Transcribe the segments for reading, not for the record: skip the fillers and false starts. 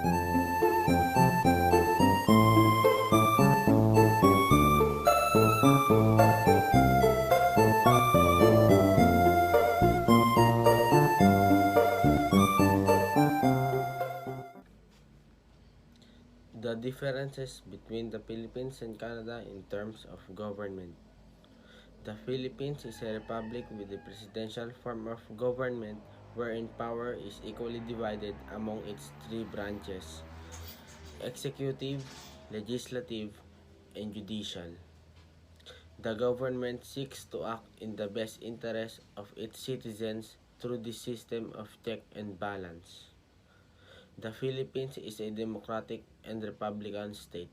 The differences between the Philippines and Canada in terms of government. The Philippines is a republic with a presidential form of government wherein power is equally divided among its three branches: executive, legislative, and judicial. The government seeks to act in the best interest of its citizens through this system of check and balance. The Philippines is a democratic and republican state.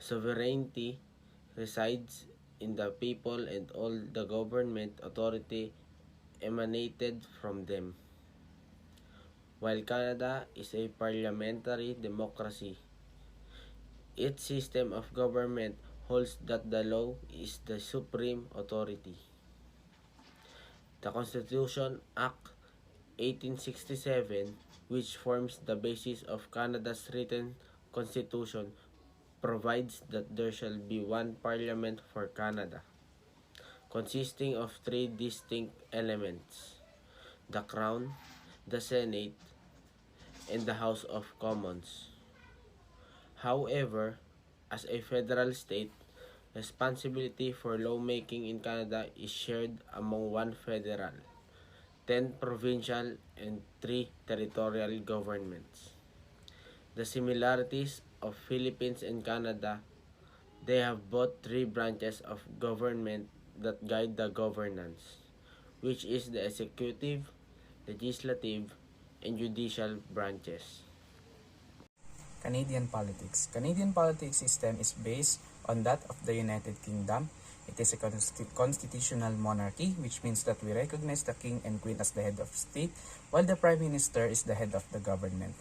Sovereignty resides in the people and all the government authority emanated from them. While Canada is a parliamentary democracy, its system of government holds that the law is the supreme authority. The Constitution Act 1867, which forms the basis of Canada's written constitution, provides that there shall be one parliament for Canada, consisting of three distinct elements: the Crown, the Senate, and the House of Commons. However, as a federal state, responsibility for lawmaking in Canada is shared among one federal, 10 provincial, and 3 territorial governments. The similarities of Philippines and Canada: they have both three branches of government that guide the governance, which is the executive, legislative, and judicial branches. Canadian politics. Canadian politics system is based on that of the United Kingdom. It is a constitutional monarchy, which means that we recognize the king and queen as the head of state, while the prime minister is the head of the government.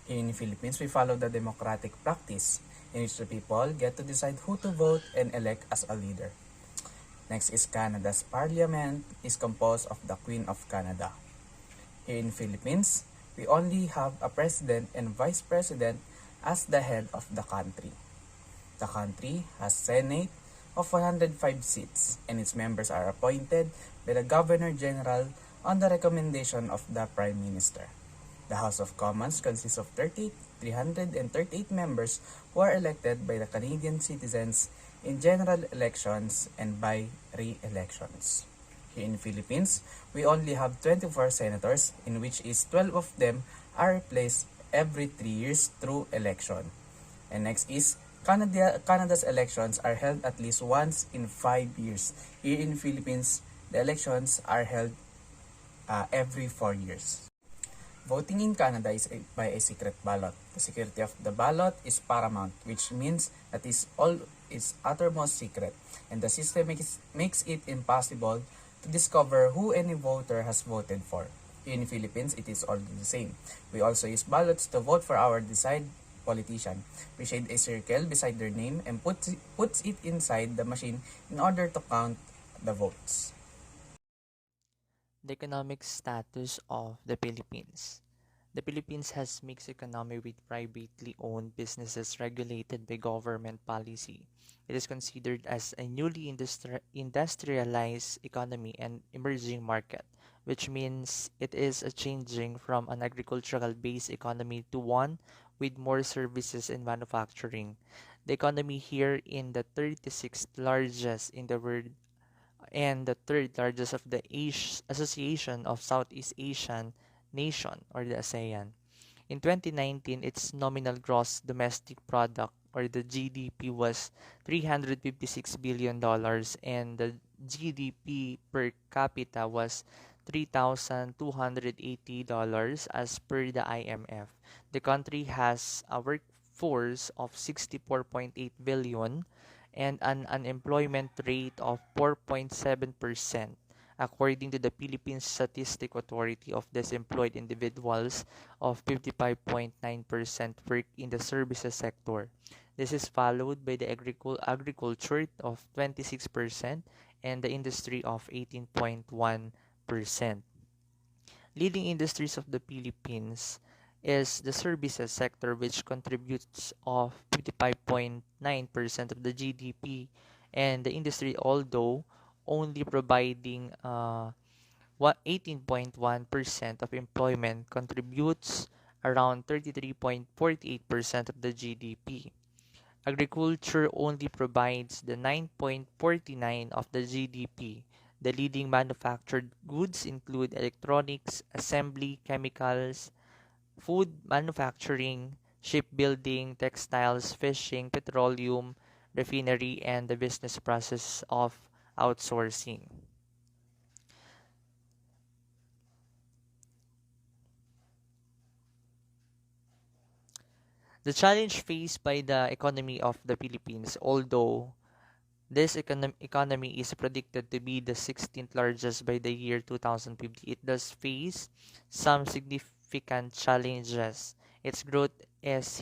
Here in the Philippines, we follow the democratic practice, in which the people get to decide who to vote and elect as a leader. Next is Canada's parliament is composed of the Queen of Canada. Here in the Philippines, we only have a president and vice president as the head of the country. The country has Senate of 105 seats, and its members are appointed by the Governor General on the recommendation of the Prime Minister. The House of Commons consists of 338 members who are elected by the Canadian citizens in general elections and by re-elections. Here in the Philippines, we only have 24 senators, in which is 12 of them are replaced every 3 years through election. And next is Canada's elections are held at least once in 5 years. Here in the Philippines, the elections are held every 4 years. Voting in Canada is by a secret ballot. The security of the ballot is paramount, which means that is uttermost secret, and the system makes it impossible to discover who any voter has voted for. In the Philippines, it is all the same. We also use ballots to vote for our desired politician. We shade a circle beside their name and puts it inside the machine in order to count the votes. The economic status of the Philippines. The Philippines has mixed economy with privately owned businesses regulated by government policy. It is considered as a newly industrialized economy and emerging market, which means it is a changing from an agricultural-based economy to one with more services and manufacturing. The economy here in the 36th largest in the world and the third largest of the Association of Southeast Asian Nation, or the ASEAN. In 2019, its nominal gross domestic product, or the GDP, was $356 billion, and the GDP per capita was $3,280 as per the IMF. The country has a workforce of 64.8 billion and an unemployment rate of 4.7%, according to the Philippine Statistic Authority. Of these employed individuals, of 55.9% work in the services sector. This is followed by the agriculture of 26% and the industry of 18.1%. Leading industries of the Philippines is the services sector, which contributes of 55.9% of the GDP, and the industry, although only providing 18.1% of employment, contributes around 33.48% of the GDP. Agriculture only provides the 9.49 of the GDP. The leading manufactured goods include electronics, assembly, chemicals, food manufacturing, shipbuilding, textiles, fishing, petroleum, refinery, and the business process of outsourcing. The challenge faced by the economy of the Philippines, although this economy is predicted to be the 16th largest by the year 2050, it does face some significant challenges. Its growth is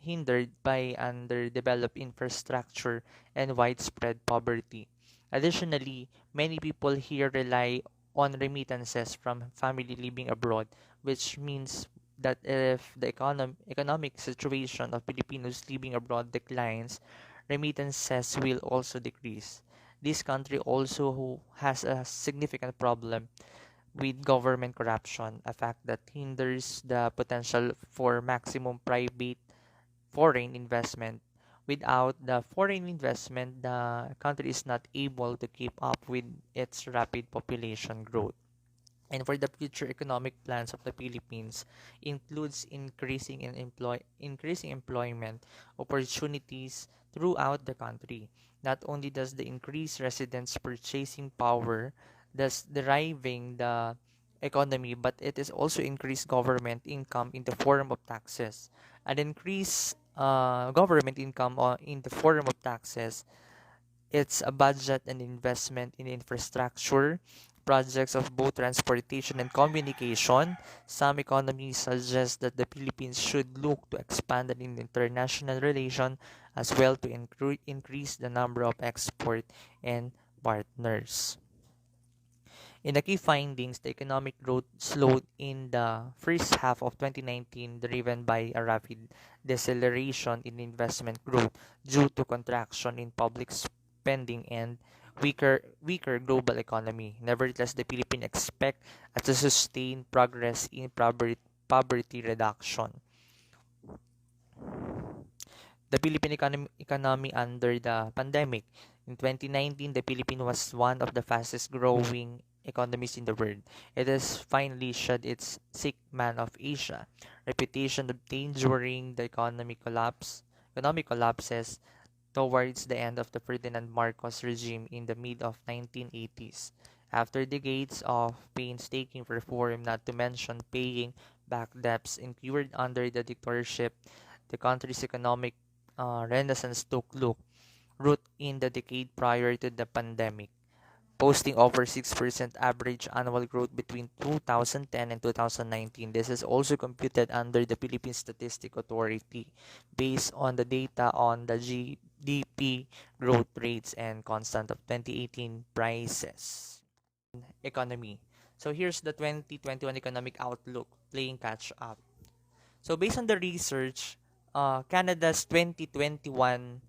hindered by underdeveloped infrastructure and widespread poverty. Additionally, many people here rely on remittances from family living abroad, which means that if the economic situation of Filipinos living abroad declines, remittances will also decrease. This country also has a significant problem with government corruption, a fact that hinders the potential for maximum private foreign investment. Without the foreign investment, the country is not able to keep up with its rapid population growth. And for the future economic plans of the Philippines includes increasing employment opportunities throughout the country. Not only does the increase residents' purchasing power, thus deriving the economy, but it is also increased government income in the form of taxes. An increased government income in the form of taxes, it's a budget and investment in infrastructure projects of both transportation and communication. Some economists suggest that the Philippines should look to expand in international relation as well to increase the number of export and partners. In the key findings, the economic growth slowed in the first half of 2019, driven by a rapid deceleration in investment growth due to contraction in public spending and weaker global economy. Nevertheless, the Philippines expect to sustain progress in poverty reduction. The Philippine economy under the pandemic. In 2019, the Philippines was one of the fastest growing economies in the world. It has finally shed its sick man of Asia reputation obtained during the economic collapses towards the end of the Ferdinand Marcos regime in the mid of 1980s. After decades of painstaking reform, not to mention paying back debts incurred under the dictatorship, the country's economic renaissance took root in the decade prior to the pandemic, posting over 6% average annual growth between 2010 and 2019. This is also computed under the Philippine Statistic Authority based on the data on the GDP growth rates and constant of 2018 prices. Economy. So here's the 2021 economic outlook, playing catch up. So based on the research, Canada's 2021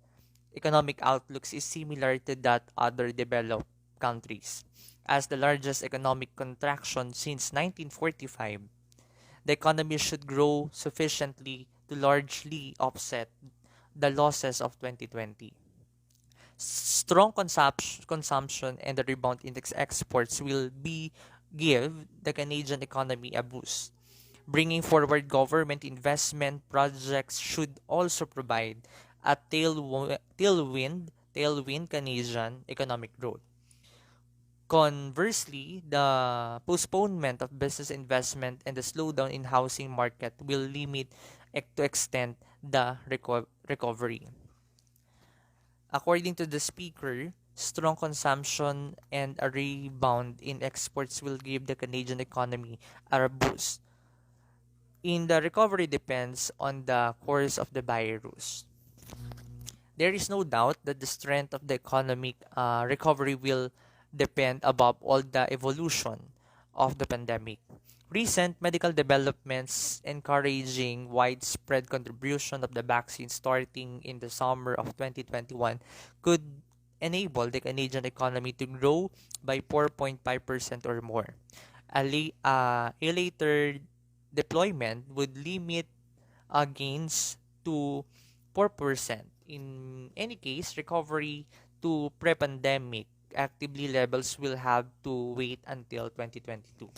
economic outlooks is similar to that other developed countries. As the largest economic contraction since 1945, the economy should grow sufficiently to largely offset the losses of 2020. Strong consumption and the rebound in exports will give the Canadian economy a boost. Bringing forward government investment projects should also provide a tailwind Canadian economic growth. Conversely, the postponement of business investment and the slowdown in housing market will limit to extent the recovery. According to the speaker, strong consumption and a rebound in exports will give the Canadian economy a boost. In the recovery depends on the course of the virus. There is no doubt that the strength of the economic recovery will depend above all the evolution of the pandemic. Recent medical developments encouraging widespread contribution of the vaccine starting in the summer of 2021 could enable the Canadian economy to grow by 4.5% or more. A later deployment would limit gains to 4%. In any case, recovery to pre-pandemic activity levels will have to wait until 2022.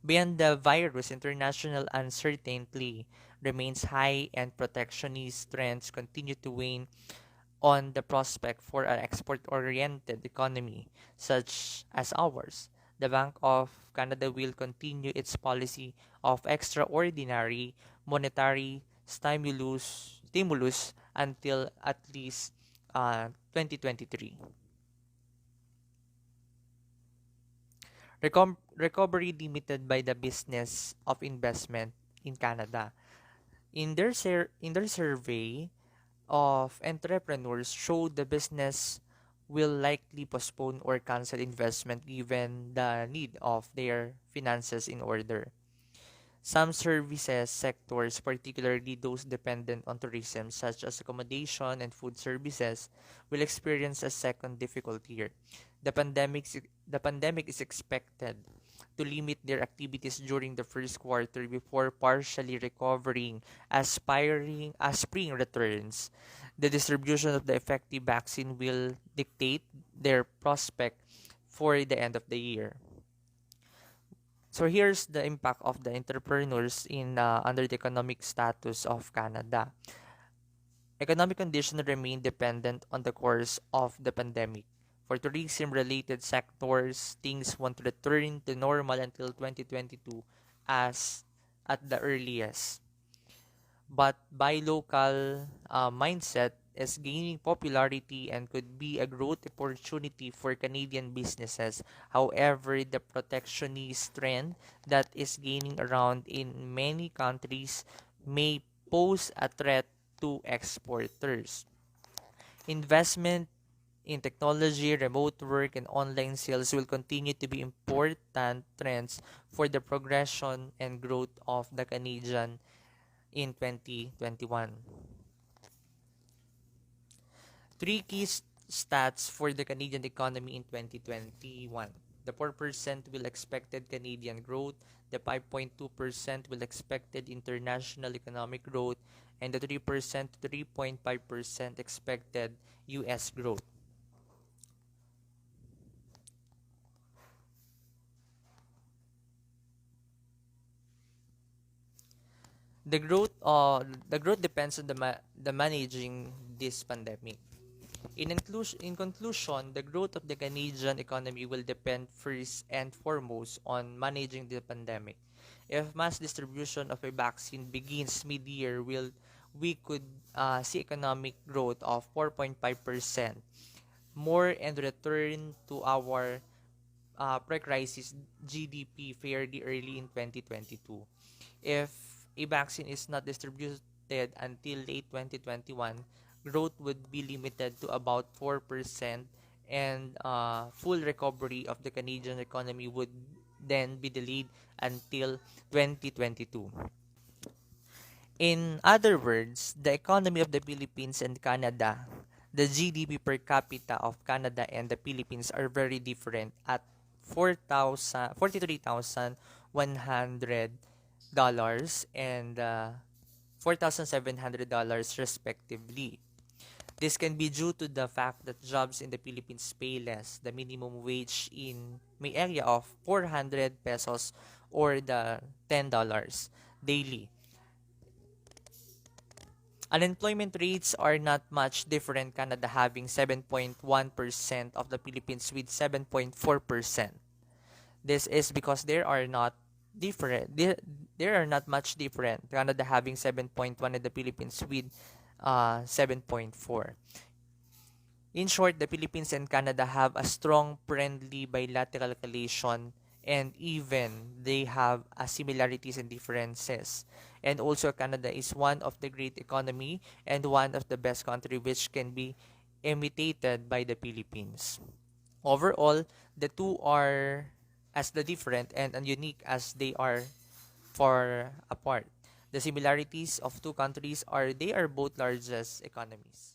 Beyond the virus, international uncertainty remains high and protectionist trends continue to wane on the prospect for an export-oriented economy such as ours. The Bank of Canada will continue its policy of extraordinary monetary stimulus until at least 2023. Recovery limited by the business of investment in Canada. In their survey of entrepreneurs showed the business will likely postpone or cancel investment given the need of their finances in order. Some services sectors, particularly those dependent on tourism, such as accommodation and food services, will experience a second difficult year. The pandemic, the pandemic is expected to limit their activities during the first quarter before partially recovering as spring returns. The distribution of the effective vaccine will dictate their prospect for the end of the year. So here's the impact of the entrepreneurs in under the economic status of Canada. Economic conditions remain dependent on the course of the pandemic. For tourism-related sectors, things won't return to normal until 2022 as at the earliest. But buy local mindset is gaining popularity and could be a growth opportunity for Canadian businesses. However, the protectionist trend that is gaining around in many countries may pose a threat to exporters. Investment in technology, remote work, and online sales will continue to be important trends for the progression and growth of the Canadian in 2021. Three key stats for the Canadian economy in 2021. The 4% will expected Canadian growth, the 5.2% will expected international economic growth, and the 3% to 3.5% expected US growth. The growth depends on the managing this pandemic. In conclusion, the growth of the Canadian economy will depend first and foremost on managing the pandemic. If mass distribution of a vaccine begins mid-year, we could see economic growth of 4.5% more and return to our pre-crisis GDP fairly early in 2022. If a vaccine is not distributed until late 2021, growth would be limited to about 4% and full recovery of the Canadian economy would then be delayed until 2022. In other words, the economy of the Philippines and Canada, the GDP per capita of Canada and the Philippines are very different at 43,100 and $4,700 respectively. This can be due to the fact that jobs in the Philippines pay less. The minimum wage in may area of 400 pesos or the $10 daily. Unemployment rates are not much different, Canada having 7.1% of the Philippines with 7.4%. This is because there are not much different. Canada having 7.1 and the Philippines with 7.4. In short, the Philippines and Canada have a strong friendly bilateral relation and even they have similarities and differences. And also Canada is one of the great economy and one of the best country which can be imitated by the Philippines. Overall, the two are as the different and unique as they are far apart. The similarities of two countries are they are both largest economies.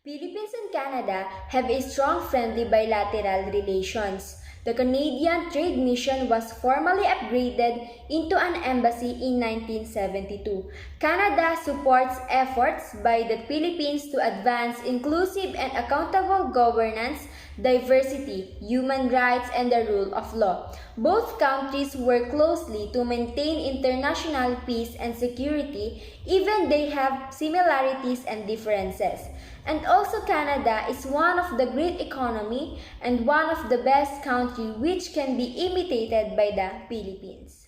Philippines and Canada have a strong friendly bilateral relations. The Canadian Trade Mission was formally upgraded into an embassy in 1972. Canada supports efforts by the Philippines to advance inclusive and accountable governance, diversity, human rights, and the rule of law. Both countries work closely to maintain international peace and security, even they have similarities and differences. And also Canada is one of the great economy and one of the best country which can be imitated by the Philippines.